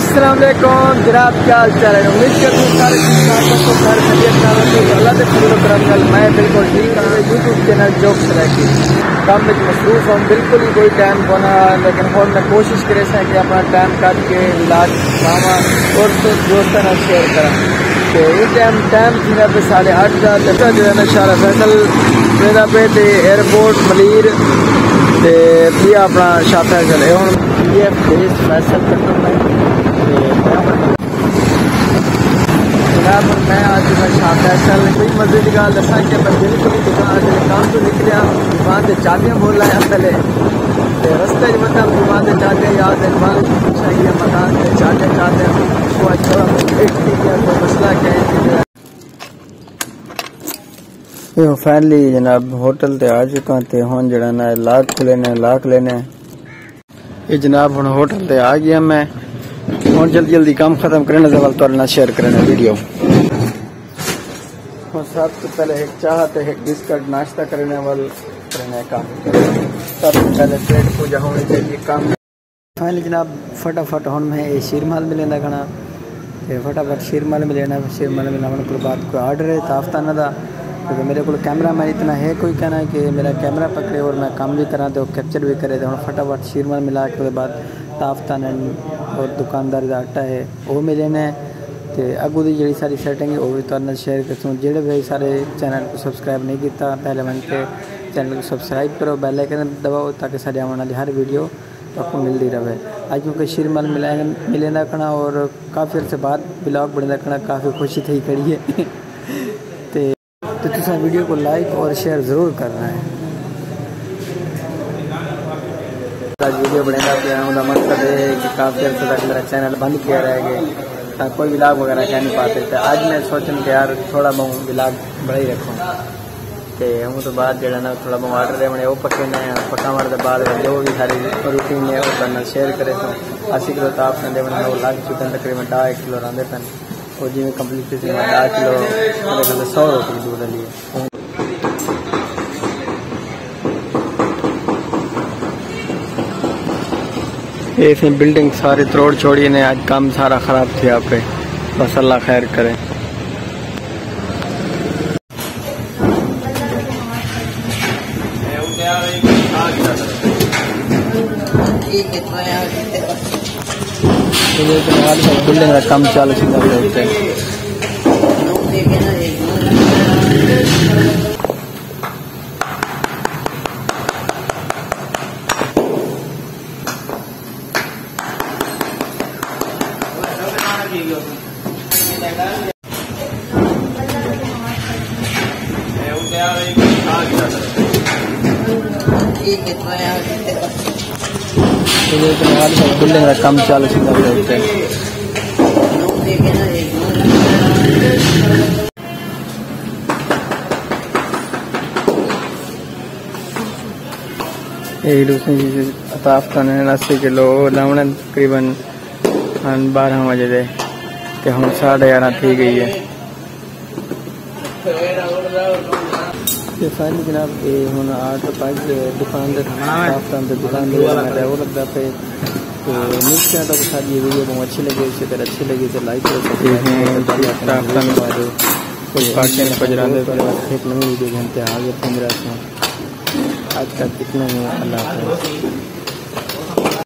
अस्सलाम वालेकुम जनाब, क्या हाल चाल है। उम्मीद करती हूँ सारे घर अल्लाह से शुरू करम। मैं बिल्कुल ठीक हूँ। यूट्यूब चैनल जोक्स रखी काम में मसरूफ हूँ, बिल्कुल ही कोई टाइम बना, लेकिन और मैं कोशिश करे कि अपना टाइम काट के इलाज मामा और तो दोस्तों ने शेयर करा। तो ये टाइम थी पे 8:30 जो है ना शारा फैसल मेरा पे एयरपोर्ट मलीर भी अपना शाह फैसल है हूँ ये बेस फैसल करता मैं जनाब। मैं आज मैं शाह फैसल कोई मजे की गल दसा कि मैं बिल्कुल ही दुकान काम तो निकलिया दुकान से चाबियाँ बोल रहा है पहले रस्ते मतलब दुकान से चाहते याद है चाहिए मकान से चाहते वो अच्छा कोई मसला क्या है। फाइनली जनाब होटल ते आ चुका ते हुन जड़ा ना लाक लेने ये जनाब हुन होटल ते आ गया मैं हुन जल्दी काम खत्म करने से वाल तोरना शेयर करना वीडियो। हुन सबसे पहले एक चाह ते एक बिस्किट नाश्ता करने वाल करने काम सबसे पहले पेट पूजा होनी चाहिए काम। फाइनली जनाब फटाफट हुन मैं शीरमाल में लेना खाना फटाफट शीरमाल में लेना को बात कोई आर्डर है ताफ्ताना दा क्योंकि मेरे को कैमरा मैन इतना है कोई कहना है कि मेरा कैमरा पकड़े और मैं काम भी करा तो कैप्चर भी करे तो फटाफट शीरमाल मिला के बाद ताफ्तान और दुकानदार का आटा है वो मिले ने तो अगू की जी सारी सैटिंग है वो भी तुम शेयर करता जोड़े भी सारे चैनल को सबसक्राइब नहीं किया पहले मन के चैनल को सबसक्राइब करो बेल आइकन दबाओ ताकि सारी आने वाली हर वीडियो आपको मिलती रहे। आज क्योंकि शीरमाल मिले रखना और काफ़ी अर्से बाद ब्लॉग बने रखना काफ़ी खुशी थी खड़ी है तो तुम वीडियो को लाइक और शेयर ज़रूर करना है। वीडियो बनेगा तो मकसद है कि काफ़ी अर्से तक मेरा चैनल बंद किया रहेगा कोई ब्लॉग वगैरह कह नहीं पाते थे। आज मैं सोचूँ कि यार थोड़ा बहुत ब्लॉग बड़ा ही रखूँ तो हम तो बाद जो ना थोड़ा बहुत आर्डर दे मैंने वो पकड़ना है पकाने के बाद जो भी सारी रूटीन है वो करना शेयर करे तो 80 किलो ताप दे मैंने वो लाग चुके हैं तकरीबन 2.5 किलो रंधे थे और जी में कम्प्लीट 2 किलो मेरे ख्याल 100 रोटी दूर लिए। ये बिल्डिंग सारी तोड़ छोड़ी ने आज काम सारा खराब थे यहाँ पे बस अल्लाह खैर करे। बिल्डिंग का काम चालू बिल्डिंग का काम चालू ताफ्तान 80 किलो लावण तकरीबन 12 बजे दे हम 11:30 थी गई है। फाइनली जनाब ये हूँ 8 पाँच दुकान दुकान वो लगता पे तो नीचे तो सारी वीडियो बहुत अच्छी लगी इसी तरह अच्छी लगी तो लाइक करो कुछ पार्टी में एक नई वीडियो घंटे आगे 15 आज तक कितना ही अल्लाह।